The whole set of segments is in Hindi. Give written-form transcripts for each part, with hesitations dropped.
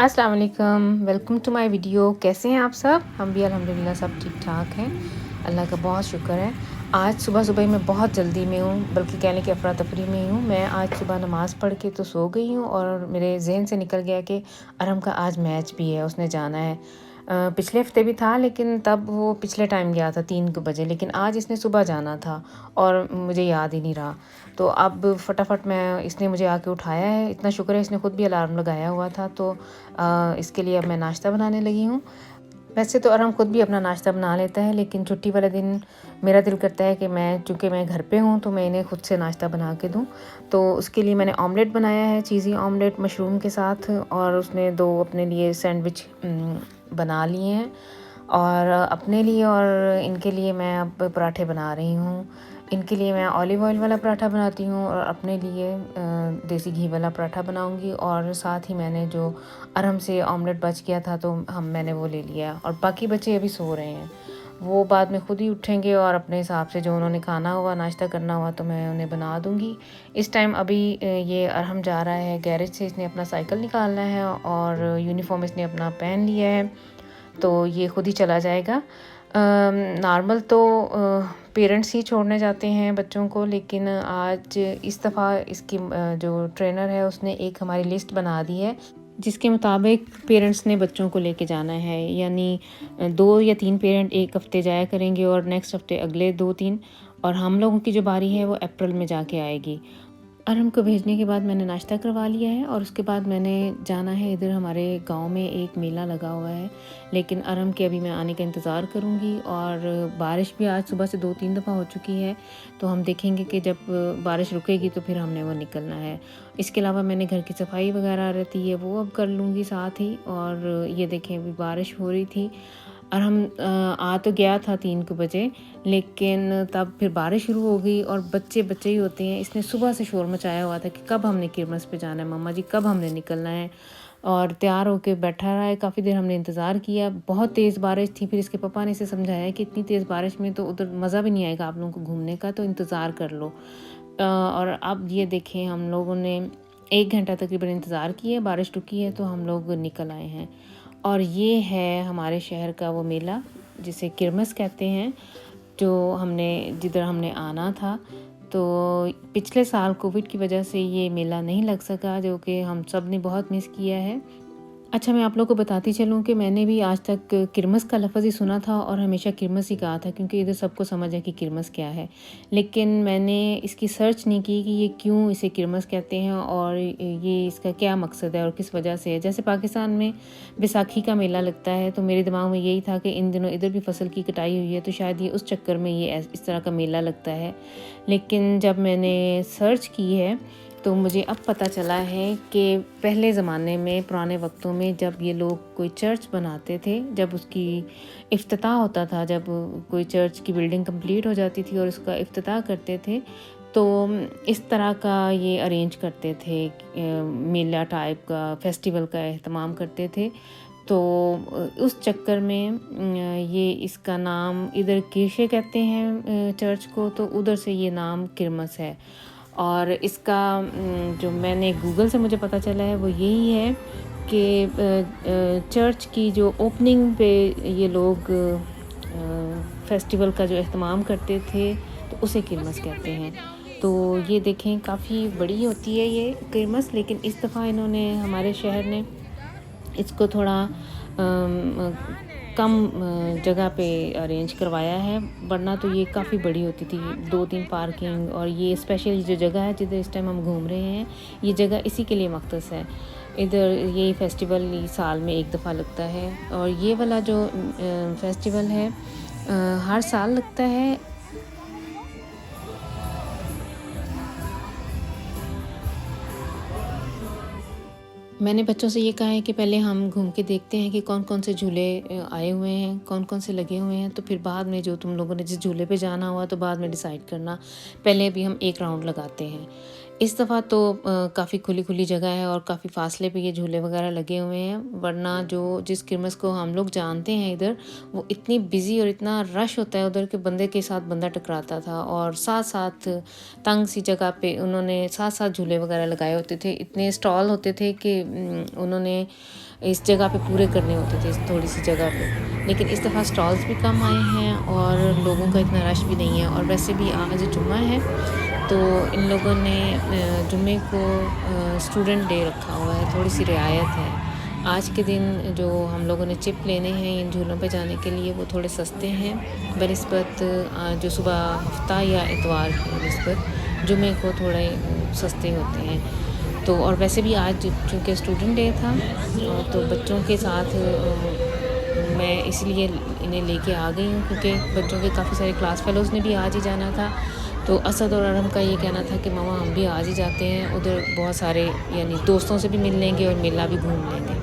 अस्सलाम वालेकुम, वेलकम टू माय वीडियो। कैसे हैं आप सब? हम भी अल्हम्दुलिल्लाह सब ठीक-ठाक हैं, अल्लाह का बहुत शुक्र है। आज सुबह-सुबह ही मैं बहुत जल्दी में हूँ, बल्कि कह लें कि अफ़रा-तफ़री में ही हूँ। मैं आज सुबह नमाज़ पढ़ के तो सो गई हूँ और मेरे ज़हन से निकल गया कि अरहम का आज मैच भी है, उसने जाना है। पिछले हफ़्ते भी था लेकिन तब वो पिछले टाइम गया था 3 बजे, लेकिन आज इसने सुबह जाना था और मुझे याद ही नहीं रहा। तो अब फटाफट मैं इसने मुझे आके उठाया है, इतना शुक्र है इसने ख़ुद भी अलार्म लगाया हुआ था, तो इसके लिए अब मैं नाश्ता बनाने लगी हूँ। वैसे तो अरहम ख़ुद भी अपना नाश्ता बना लेता है, लेकिन छुट्टी वाले दिन मेरा दिल करता है कि चूँकि मैं घर पे हूँ तो मैं इन्हें ख़ुद से नाश्ता बना के दूँ। तो उसके लिए मैंने ऑमलेट बनाया है, चीज़ी ऑमलेट मशरूम के साथ, और उसने 2 अपने लिए सैंडविच बना लिए हैं और अपने लिए और इनके लिए मैं अब पराठे बना रही हूँ। इनके लिए मैं ऑलिव ऑयल वाला पराठा बनाती हूँ और अपने लिए देसी घी वाला पराठा बनाऊँगी, और साथ ही मैंने जो अरहम से ऑमलेट बच गया था तो मैंने वो ले लिया, और बाकी बच्चे अभी सो रहे हैं। वो बाद में खुद ही उठेंगे और अपने हिसाब से जो उन्होंने खाना हुआ, नाश्ता करना हुआ तो मैं उन्हें बना दूँगी। इस टाइम अभी ये अरहम जा रहा है गैरेज से, इसने अपना साइकिल निकालना है और यूनिफ़ॉर्म इसने अपना पहन लिया है, तो ये खुद ही चला जाएगा। नॉर्मल तो पेरेंट्स ही छोड़ने जाते हैं बच्चों को, लेकिन आज इस दफ़ा इसकी जो ट्रेनर है उसने एक हमारी लिस्ट बना दी है, जिसके मुताबिक पेरेंट्स ने बच्चों को लेके जाना है। यानी 2 या 3 पेरेंट एक हफ़्ते जाया करेंगे और नेक्स्ट हफ़्ते अगले 2-3, और हम लोगों की जो बारी है वो अप्रैल में जाके आएगी। अरहम को भेजने के बाद मैंने नाश्ता करवा लिया है और उसके बाद मैंने जाना है, इधर हमारे गांव में एक मेला लगा हुआ है, लेकिन अरहम के अभी मैं आने का इंतज़ार करूंगी। और बारिश भी आज सुबह से 2-3 दफ़ा हो चुकी है, तो हम देखेंगे कि जब बारिश रुकेगी तो फिर हमने वो निकलना है। इसके अलावा मैंने घर की सफाई वगैरह रहती है वो अब कर लूँगी साथ ही। और ये देखें, अभी बारिश हो रही थी और हम आ तो गया था 3 बजे, लेकिन तब फिर बारिश शुरू हो गई और बच्चे बच्चे ही होते हैं। इसने सुबह से शोर मचाया हुआ था कि कब हमने क्रिसमस पे जाना है मम्मा जी, कब हमने निकलना है, और तैयार होके बैठा रहा है। काफ़ी देर हमने इंतज़ार किया, बहुत तेज़ बारिश थी। फिर इसके पापा ने इसे समझाया कि इतनी तेज़ बारिश में तो उधर मज़ा भी नहीं आएगा आप लोगों को घूमने का, तो इंतज़ार कर लो। और अब ये देखें, हम लोगों ने 1 घंटा तकरीबन इंतज़ार किया, बारिश रुकी है तो हम लोग निकल आए हैं। और ये है हमारे शहर का वो मेला जिसे क्रिसमस कहते हैं, जिधर हमने आना था। तो पिछले साल कोविड की वजह से ये मेला नहीं लग सका, जो कि हम सब ने बहुत मिस किया है। अच्छा, मैं आप लोगों को बताती चलूँ कि मैंने भी आज तक क्रिसमस का लफ़्ज़ ही सुना था और हमेशा क्रिसमस ही कहा था, क्योंकि इधर सबको समझ है कि क्रिसमस क्या है। लेकिन मैंने इसकी सर्च नहीं की कि ये क्यों इसे क्रिसमस कहते हैं और ये इसका क्या मकसद है और किस वजह से है। जैसे पाकिस्तान में बैसाखी का मेला लगता है, तो मेरे दिमाग में यही था कि इन दिनों इधर भी फसल की कटाई हुई है, तो शायद ये उस चक्कर में ये इस तरह का मेला लगता है। लेकिन जब मैंने सर्च की है तो मुझे अब पता चला है कि पहले ज़माने में, पुराने वक्तों में, जब ये लोग कोई चर्च बनाते थे, जब उसकी इफ्तिताह होता था, जब कोई चर्च की बिल्डिंग कंप्लीट हो जाती थी और उसका इफ्तिताह करते थे, तो इस तरह का ये अरेंज करते थे, मेला टाइप का फेस्टिवल का एहतमाम करते थे। तो उस चक्कर में ये इसका नाम, इधर कीशे कहते हैं चर्च को, तो उधर से ये नाम क्रिसमस है। और इसका जो मैंने गूगल से मुझे पता चला है वो यही है कि चर्च की जो ओपनिंग पे ये लोग फेस्टिवल का जो एहतमाम करते थे, तो उसे क्रिसमस कहते हैं। तो ये देखें, काफ़ी बड़ी होती है ये क्रिसमस, लेकिन इस दफ़ा इन्होंने, हमारे शहर ने इसको थोड़ा कम जगह पे अरेंज करवाया है, वरना तो ये काफ़ी बड़ी होती थी, 2-3 पार्किंग। और ये स्पेशल जो जगह है जिधर इस टाइम हम घूम रहे हैं, ये जगह इसी के लिए मख्तस है। इधर ये फेस्टिवल साल में 1 दफ़ा लगता है, और ये वाला जो फेस्टिवल है हर साल लगता है। मैंने बच्चों से ये कहा है कि पहले हम घूम के देखते हैं कि कौन-कौन से झूले आए हुए हैं, कौन-कौन से लगे हुए हैं, तो फिर बाद में जो तुम लोगों ने जिस झूले पे जाना हुआ तो बाद में डिसाइड करना। पहले अभी हम 1 राउंड लगाते हैं। इस दफ़ा तो काफ़ी खुली जगह है और काफ़ी फासले पे ये झूले वगैरह लगे हुए हैं, वरना जिस क्रिसमस को हम लोग जानते हैं इधर, वो इतनी बिज़ी और इतना रश होता है उधर कि बंदे के साथ बंदा टकराता था। और साथ-साथ तंग सी जगह पे उन्होंने साथ-साथ झूले वगैरह लगाए होते थे, इतने स्टॉल होते थे कि उन्होंने इस जगह पे पूरे करने होते थे, इस थोड़ी सी जगह पे। लेकिन इस दफ़ा स्टॉल्स भी कम आए हैं और लोगों का इतना रश भी नहीं है। और वैसे भी आज जुम्मा है तो इन लोगों ने जुम्मे को स्टूडेंट डे रखा हुआ है, थोड़ी सी रियायत है। आज के दिन जो हम लोगों ने चिप लेने हैं इन झूलों पे जाने के लिए वो थोड़े सस्ते हैं बनिस्बत जो सुबह हफ्ता या इतवार की निस्बत जुम्मे को थोड़े सस्ते होते हैं। तो और वैसे भी आज चूँकि स्टूडेंट डे था तो बच्चों के साथ मैं इसलिए इन्हें लेके आ गई हूँ क्योंकि बच्चों के काफ़ी सारे क्लास फेलोज़ ने भी आज ही जाना था। तो असद और अरहम का ये कहना था कि मामा हम भी आज ही जाते हैं, उधर बहुत सारे यानी दोस्तों से भी मिल लेंगे और मेला भी घूम लेंगे।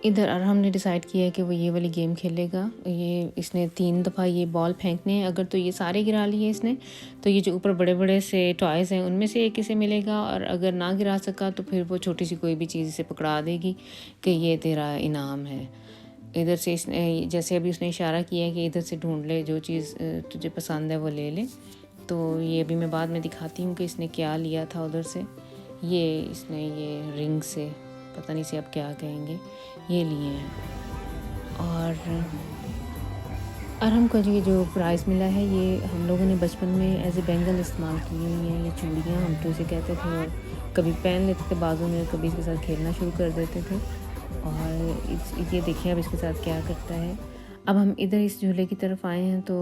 इधर अरहम ने डिसाइड किया है कि वो ये वाली गेम खेलेगा। ये इसने 3 दफ़ा ये बॉल फेंकने हैं। अगर तो ये सारे गिरा लिए इसने तो ये जो ऊपर बड़े बड़े से टॉयज़ हैं उनमें से एक इसे मिलेगा, और अगर ना गिरा सका तो फिर वो छोटी सी कोई भी चीज़ इसे पकड़ा देगी कि ये तेरा इनाम है। इधर से इसने जैसे अभी उसने इशारा किया है कि इधर से ढूंढ ले, जो चीज़ तुझे पसंद है वो ले ले। तो ये अभी मैं बाद में दिखाती हूँ कि इसने क्या लिया था उधर से। ये इसने ये रिंग से, पता नहीं से अब क्या कहेंगे, ये लिए हैं। और अरहम को जो प्राइज़ मिला है ये हम लोगों ने बचपन में एज ए बैंगल इस्तेमाल की हुई हैं। ये चूड़ियाँ हम तो इसे कहते थे और कभी पहन लेते थे बाजू में, कभी इसके साथ खेलना शुरू कर देते थे। और ये देखिए अब इसके साथ क्या करता है। अब हम इधर इस झूले की तरफ आए हैं तो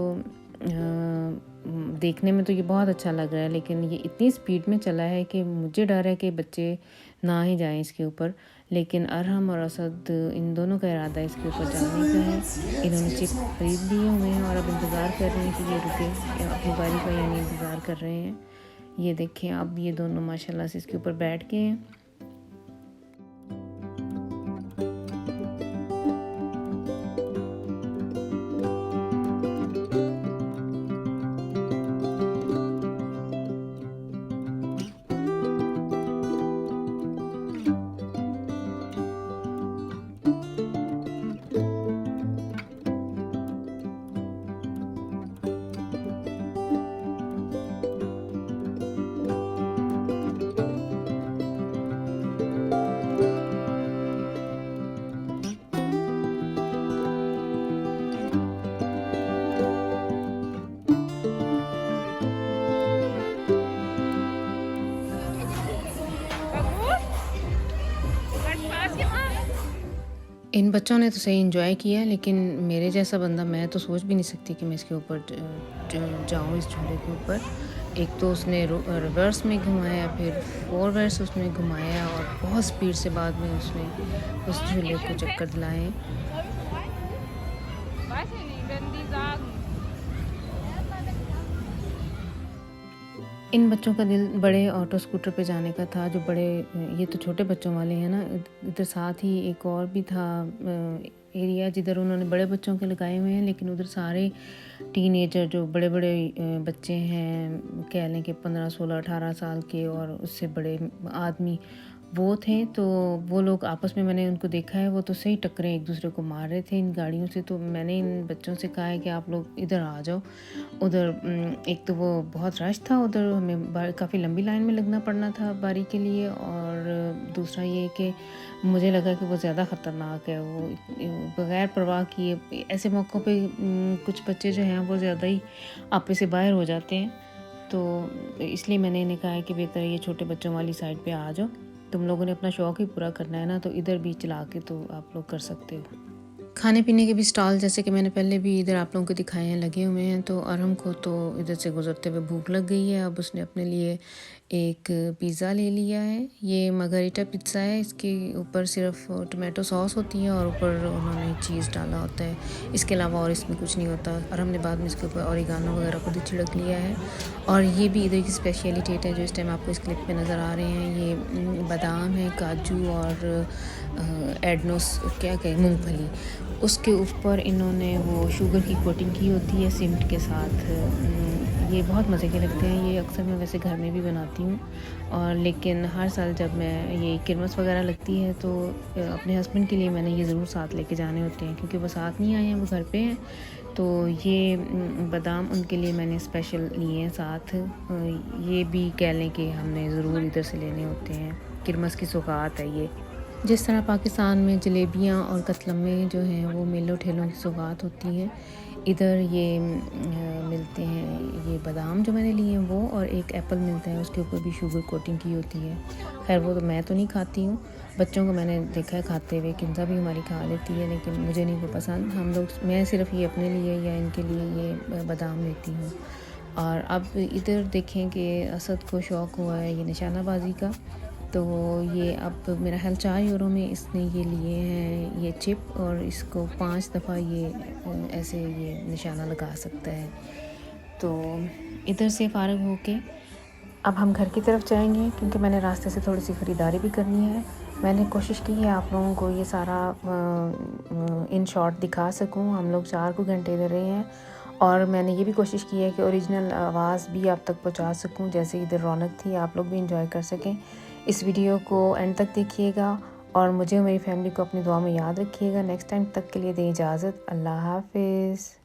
देखने में तो ये बहुत अच्छा लग रहा है, लेकिन ये इतनी स्पीड में चला है कि मुझे डर है कि बच्चे ना ही जाएं इसके ऊपर। लेकिन अरहम और असद इन दोनों का इरादा इसके ऊपर जाने का है। इन्होंने चिप खरीद लिए हुए हैं और अब इंतज़ार कर रहे हैं कि ये रुके, अपनी बारी का यानी इंतज़ार कर रहे हैं। ये देखें अब ये दोनों माशाल्लाह से इसके ऊपर बैठ गए हैं। इन बच्चों ने तो सही एंजॉय किया, लेकिन मेरे जैसा बंदा मैं तो सोच भी नहीं सकती कि मैं इसके ऊपर जाऊँ, इस झूले के ऊपर। एक तो उसने रिवर्स में घुमाया, फिर फॉरवर्ड्स उसने घुमाया और बहुत स्पीड से बाद में उसने उस झूले को चक्कर दिलाए। इन बच्चों का दिल बड़े ऑटो स्कूटर पे जाने का था, जो बड़े ये तो छोटे बच्चों वाले हैं ना। इधर साथ ही एक और भी था एरिया जिधर उन्होंने बड़े बच्चों के लगाए हुए हैं, लेकिन उधर सारे टीनेजर जो बड़े बड़े बच्चे हैं, कह लें कि 15, 16, 18 साल के और उससे बड़े आदमी वो थे। तो वो लोग आपस में, मैंने उनको देखा है, वो तो सही टक्करें एक दूसरे को मार रहे थे इन गाड़ियों से। तो मैंने इन बच्चों से कहा है कि आप लोग इधर आ जाओ। उधर एक तो वो बहुत रश था, उधर हमें काफ़ी लंबी लाइन में लगना पड़ना था बारी के लिए, और दूसरा ये कि मुझे लगा कि वो ज़्यादा ख़तरनाक है। वो बग़ैर परवाह किए ऐसे मौक़ों पे कुछ बच्चे जो हैं वो ज़्यादा ही आपे से बाहर हो जाते हैं। तो इसलिए मैंने इन्हें कहा है कि बेहतर ये छोटे बच्चों वाली साइड पे आ जाओ, तुम लोगों ने अपना शौक़ ही पूरा करना है ना, तो इधर भी चला के तो आप लोग कर सकते हो। खाने पीने के भी स्टॉल जैसे कि मैंने पहले भी इधर आप लोगों को दिखाए हैं लगे हुए हैं। तो अरहम को तो इधर से गुज़रते हुए भूख लग गई है। अब उसने अपने लिए एक पिज़्ज़ा ले लिया है। ये मार्गरिटा पिज़्ज़ा है। इसके ऊपर सिर्फ टोमेटो सॉस होती है और ऊपर उन्होंने चीज़ डाला होता है। इसके अलावा और इसमें कुछ नहीं होता। और हमने बाद में इसके ऊपर ऑरिगानो वगैरह खुद ही छिड़क लिया है। और ये भी इधर की स्पेशलिटी है जो इस टाइम आपको इस क्लिप में नज़र आ रहे हैं। ये बादाम है, काजू और एडनोस क्या कहें, मूँगफली। उसके ऊपर इन्होंने वो शुगर की कोटिंग की होती है सिमट के साथ। ये बहुत मज़े के लगते हैं। ये अक्सर मैं वैसे घर में भी बनाती हूँ, और लेकिन हर साल जब मैं ये क्रिसमस वगैरह लगती है तो अपने हस्बैंड के लिए मैंने ये ज़रूर साथ लेके जाने होते हैं, क्योंकि वो साथ नहीं आए हैं, वो घर पे हैं। तो ये बादाम उनके लिए मैंने स्पेशल लिए हैं साथ। ये भी कह लें कि हमने ज़रूर इधर से लेने होते हैं। क्रिसमस की सौगात है ये। जिस तरह पाकिस्तान में जलेबियाँ और कतलम्मे जो हैं वो मेलों ठेलों की सौगात होती हैं, इधर ये मिलते हैं। ये बादाम जो मैंने लिए हैं वो, और एक एप्पल मिलता है, उसके ऊपर भी शुगर कोटिंग की होती है। खैर वो तो मैं तो नहीं खाती हूँ, बच्चों को मैंने देखा है खाते हुए। किंजा भी हमारी खा लेती है, लेकिन मुझे नहीं वो पसंद। मैं सिर्फ ये अपने लिए या इनके लिए ये बादाम लेती हूँ। और अब इधर देखें कि असद को शौक़ हुआ है ये निशानाबाजी का, तो ये अब मेरा ख्याल 4 यूरो में इसने ये लिए हैं ये चिप, और इसको 5 दफ़ा ये ऐसे ये निशाना लगा सकता है। तो इधर से फ़ारिग होके अब हम घर की तरफ जाएंगे, क्योंकि मैंने रास्ते से थोड़ी सी ख़रीदारी भी करनी है। मैंने कोशिश की है आप लोगों को ये सारा इन शॉर्ट दिखा सकूं। हम लोग 4 को घंटे इधर रहे हैं, और मैंने ये भी कोशिश की है कि ओरिजिनल आवाज़ भी आप तक पहुंचा सकूं, जैसे इधर रौनक थी, आप लोग भी इंजॉय कर सकें। इस वीडियो को एंड तक देखिएगा, और मुझे और मेरी फैमिली को अपनी दुआ में याद रखिएगा। नेक्स्ट टाइम तक के लिए दें इजाज़त। अल्लाह हाफ़िज़।